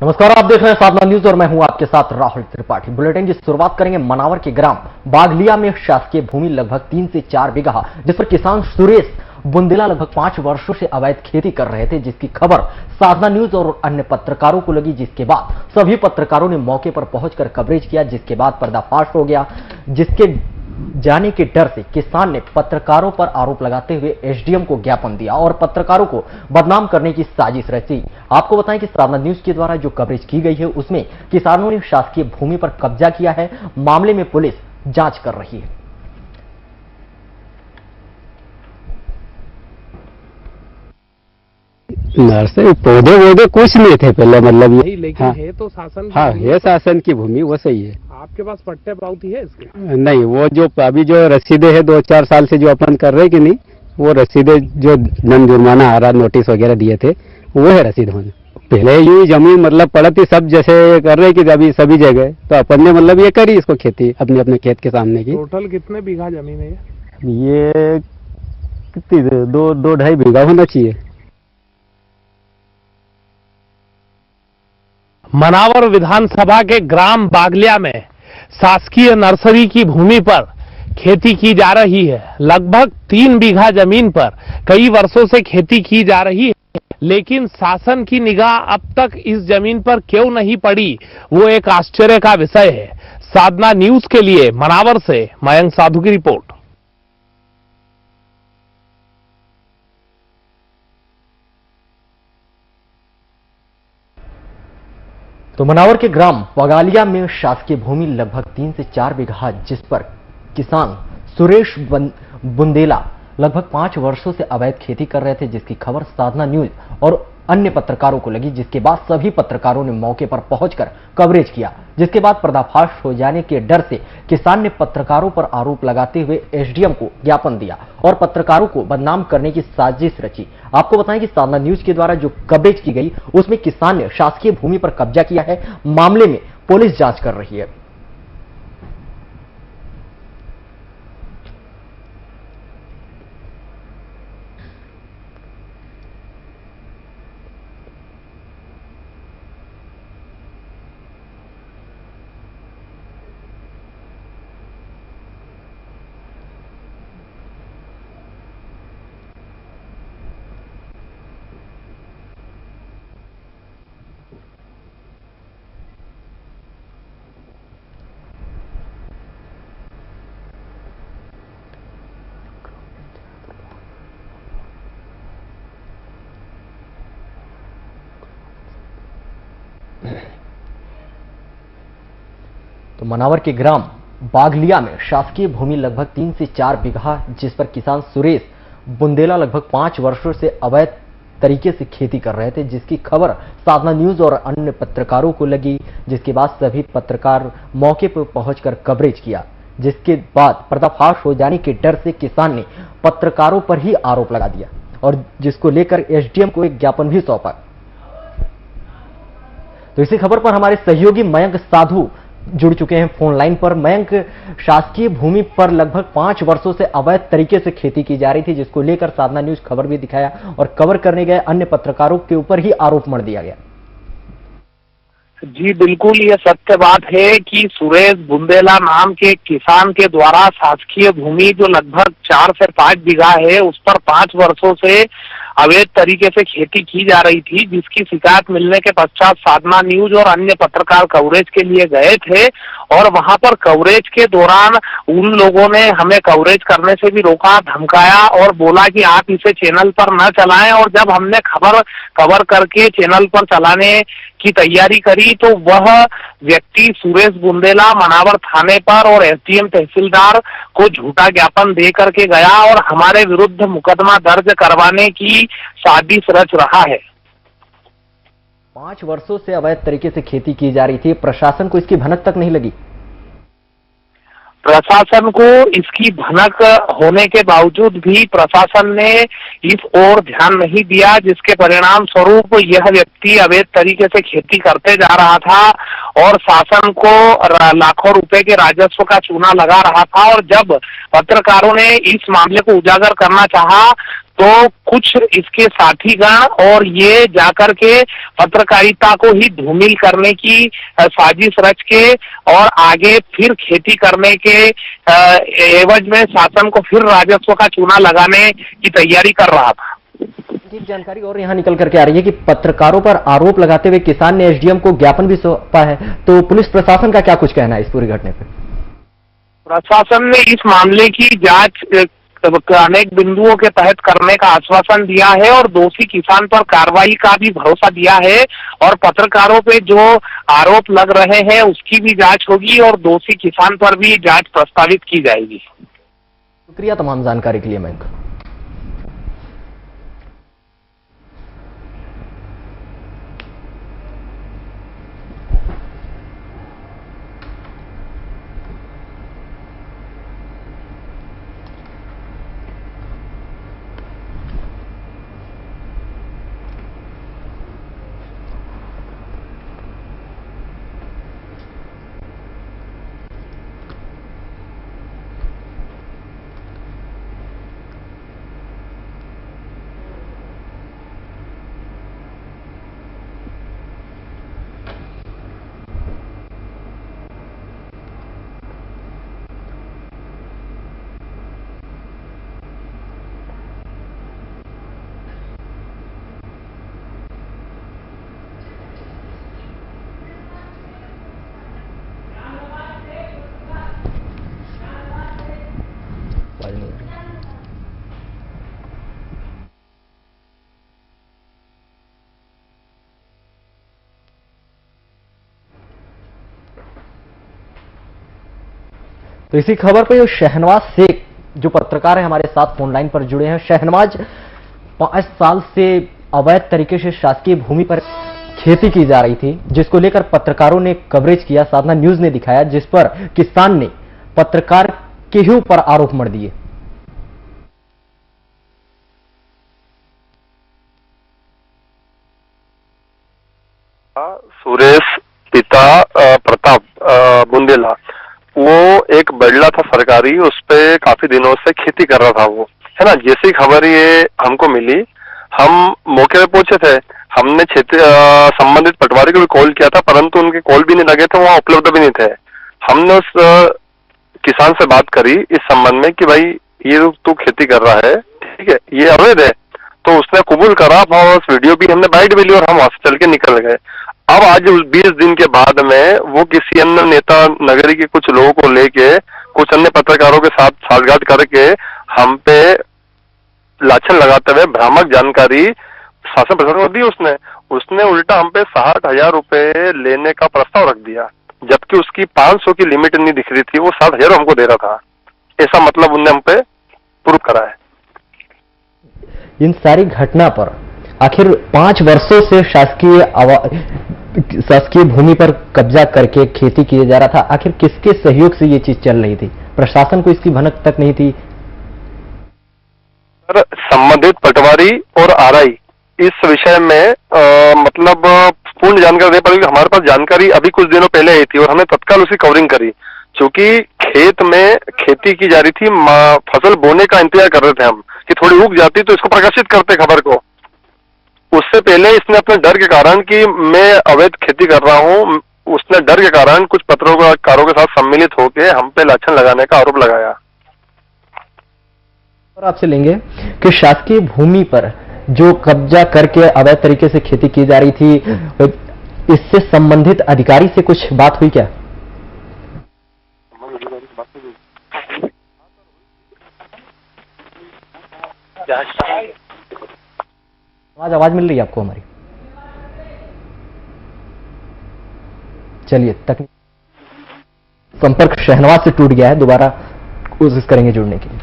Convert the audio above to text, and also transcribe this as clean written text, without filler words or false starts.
नमस्कार, आप देख रहे हैं साधना न्यूज और मैं हूं आपके साथ राहुल त्रिपाठी। बुलेटिन की शुरुआत करेंगे मनावर के ग्राम बागलिया में शासकीय भूमि लगभग 3 से 4 बीघा जिस पर किसान सुरेश बुंदेला लगभग 5 वर्षों से अवैध खेती कर रहे थे, जिसकी खबर साधना न्यूज और अन्य पत्रकारों को लगी, जिसके बाद सभी पत्रकारों ने मौके पर पहुंचकर कवरेज किया, जिसके बाद पर्दाफाश हो गया। जिसके जाने के डर से किसान ने पत्रकारों पर आरोप लगाते हुए एसडीएम को ज्ञापन दिया और पत्रकारों को बदनाम करने की साजिश रची। आपको बताएं कि साधना न्यूज के द्वारा जो कवरेज की गई है उसमें किसानों ने शासकीय भूमि पर कब्जा किया है। मामले में पुलिस जांच कर रही है। नर्सरी पौधे वौधे कुछ नहीं थे पहले, मतलब ये लेकिन हाँ, है तो शासन हाँ है शासन की भूमि, वो सही है। आपके पास पट्टे पावती है इसके? नहीं, वो जो अभी जो रसीदे है 2-4 साल से जो अपन कर रहे कि नहीं, वो रसीदे जो दंड जुर्माना आ रहा, नोटिस वगैरह दिए थे, वो है रसीद होने। पहले यूं जमीन मतलब पड़ा थी, सब जैसे कर रहे कि अभी सभी जगह, तो अपन ने मतलब ये करी इसको खेती अपने अपने खेत के सामने की। टोटल कितने बीघा जमीन है ये कितनी 2-2.5 बीघा होना चाहिए। मनावर विधानसभा के ग्राम बागलिया में शासकीय नर्सरी की भूमि पर खेती की जा रही है। लगभग 3 बीघा जमीन पर कई वर्षों से खेती की जा रही है, लेकिन शासन की निगाह अब तक इस जमीन पर क्यों नहीं पड़ी, वो एक आश्चर्य का विषय है। साधना न्यूज के लिए मनावर से मयंक साधु की रिपोर्ट। तो मनावर के ग्राम बगालिया में शासकीय भूमि लगभग 3 से 4 बीघा जिस पर किसान सुरेश बुंदेला लगभग 5 वर्षों से अवैध खेती कर रहे थे, जिसकी खबर साधना न्यूज और अन्य पत्रकारों को लगी, जिसके बाद सभी पत्रकारों ने मौके पर पहुंचकर कवरेज किया। जिसके बाद पर्दाफाश हो जाने के डर से किसान ने पत्रकारों पर आरोप लगाते हुए एसडीएम को ज्ञापन दिया और पत्रकारों को बदनाम करने की साजिश रची। आपको बताएं कि साधना न्यूज के द्वारा जो कवरेज की गई उसमें किसान ने शासकीय भूमि पर कब्जा किया है। मामले में पुलिस जांच कर रही है। तो मनावर के ग्राम बागलिया में शासकीय भूमि लगभग 3 से 4 बीघा जिस पर किसान सुरेश बुंदेला लगभग 5 वर्षों से अवैध तरीके से खेती कर रहे थे, जिसकी खबर साधना न्यूज और अन्य पत्रकारों को लगी, जिसके बाद सभी पत्रकार मौके पर पहुंचकर कवरेज किया। जिसके बाद पर्दाफाश हो जाने के डर से किसान ने पत्रकारों पर ही आरोप लगा दिया और जिसको लेकर एसडीएम को एक ज्ञापन भी सौंपा। तो इसी खबर पर हमारे सहयोगी मयंक साधु जुड़ चुके हैं फोन लाइन पर। मयंक, शासकीय भूमि पर लगभग 5 वर्षों से अवैध तरीके से खेती की जा रही थी, जिसको लेकर साधना न्यूज खबर भी दिखाया और कवर करने गए अन्य पत्रकारों के ऊपर ही आरोप मढ़ दिया गया। जी बिल्कुल, ये सत्य बात है कि सुरेश बुंदेला नाम के किसान के द्वारा शासकीय भूमि जो लगभग 4 से 5 बीघा है उस पर 5 वर्षों से अवैध तरीके से खेती की जा रही थी, जिसकी शिकायत मिलने के पश्चात साधना न्यूज और अन्य पत्रकार कवरेज के लिए गए थे और वहां पर कवरेज के दौरान उन लोगों ने हमें कवरेज करने से भी रोका, धमकाया और बोला कि आप इसे चैनल पर न चलाएं। और जब हमने खबर कवर करके चैनल पर चलाने की तैयारी करी तो वह व्यक्ति सुरेश बुंदेला मनावर थाने पर और एसडीएम तहसीलदार को झूठा ज्ञापन दे करके गया और हमारे विरुद्ध मुकदमा दर्ज करवाने की साजिश रच रहा है। 5 वर्षों से अवैध तरीके से खेती की जा रही थी, प्रशासन को इसकी भनक तक नहीं लगी। प्रशासन को इसकी भनक होने के बावजूद भी प्रशासन ने इस ओर ध्यान नहीं दिया, जिसके परिणाम स्वरूप यह व्यक्ति अवैध तरीके से खेती करते जा रहा था और शासन को लाखों रुपए के राजस्व का चूना लगा रहा था। और जब पत्रकारों ने इस मामले को उजागर करना चाहा तो कुछ इसके साथीगण और ये जाकर के पत्रकारिता को ही धूमिल करने की साजिश रच के और आगे फिर खेती करने के एवज में शासन को फिर राजस्व का चूना लगाने की तैयारी कर रहा था। एक जानकारी और यहाँ निकल करके आ रही है कि पत्रकारों पर आरोप लगाते हुए किसान ने एसडीएम को ज्ञापन भी सौंपा है, तो पुलिस प्रशासन का क्या कुछ कहना है इस पूरी घटना पे? प्रशासन ने इस मामले की जांच अनेक बिंदुओं के तहत करने का आश्वासन दिया है और दोषी किसान पर कार्रवाई का भी भरोसा दिया है और पत्रकारों पे जो आरोप लग रहे हैं उसकी भी जांच होगी और दोषी किसान पर भी जांच प्रस्तावित की जाएगी। शुक्रिया तमाम जानकारी के लिए मयंक। तो इसी खबर पे शहनवाज शेख जो पत्रकार है हमारे साथ फोन लाइन पर जुड़े हैं। शहनवाज, 5 साल से अवैध तरीके से शासकीय भूमि पर खेती की जा रही थी, जिसको लेकर पत्रकारों ने कवरेज किया, साधना न्यूज ने दिखाया, जिस पर किसान ने पत्रकार के ही ऊपर आरोप मढ़ दिए। सुरेश पिता प्रताप बुंदेला, वो एक बड़ला था सरकारी, उस पे काफी दिनों से खेती कर रहा था वो, है ना। जैसी खबर ये हमको मिली, हम मौके पे पहुंचे थे। हमने संबंधित पटवारी को भी कॉल किया था, परंतु उनके कॉल भी नहीं लगे थे, वहां उपलब्ध भी नहीं थे। हमने उस किसान से बात करी इस संबंध में कि भाई ये तू खेती कर रहा है, ठीक है, ये अवैध है, तो उसने कबूल करा और उस वीडियो भी हमने बाइट भी ली और हम वहां से चल के निकल गए। अब आज 20 दिन के बाद में वो किसी अन्य नेता नगरी के कुछ लोगों को लेके कुछ अन्य पत्रकारों के साथ साठगांठ करके हम पे लाछन लगाते हुए भ्रामक जानकारी शासन प्रशासन को दी। उसने उल्टा हम पे 60,000 रुपए लेने का प्रस्ताव रख दिया, जबकि उसकी 500 की लिमिट नहीं दिख रही थी, वो 60,000 हमको दे रहा था। ऐसा मतलब उनने हम पे प्रूव करा है। इन सारी घटना पर आखिर 5 वर्षों से शासकीय भूमि पर कब्जा करके खेती किया जा रहा था, आखिर किसके सहयोग से ये चीज चल रही थी? प्रशासन को इसकी भनक तक नहीं थी। सर, संबंधित पटवारी और आरआई इस विषय में मतलब पूर्ण जानकारी दे पाएगी। हमारे पास जानकारी अभी कुछ दिनों पहले आई थी और हमने तत्काल उसकी कवरिंग करी, क्योंकि खेत में खेती की जा रही थी, फसल बोने का इंतजार कर रहे थे हम कि थोड़ी उग जाती तो इसको प्रकाशित करते खबर को। उससे पहले इसने अपने डर के कारण कि मैं अवैध खेती कर रहा हूं, उसने डर के कारण कुछ पत्रकारों के साथ सम्मिलित होकर हम पे लाछन लगाने का आरोप लगाया। और आपसे लेंगे कि शासकीय भूमि पर जो कब्जा करके अवैध तरीके से खेती की जा रही थी, इससे संबंधित अधिकारी से कुछ बात हुई क्या? आवाज मिल रही है आपको हमारी? चलिए, तकनीक संपर्क शहनवाज से टूट गया है, दोबारा कोशिश करेंगे जुड़ने की।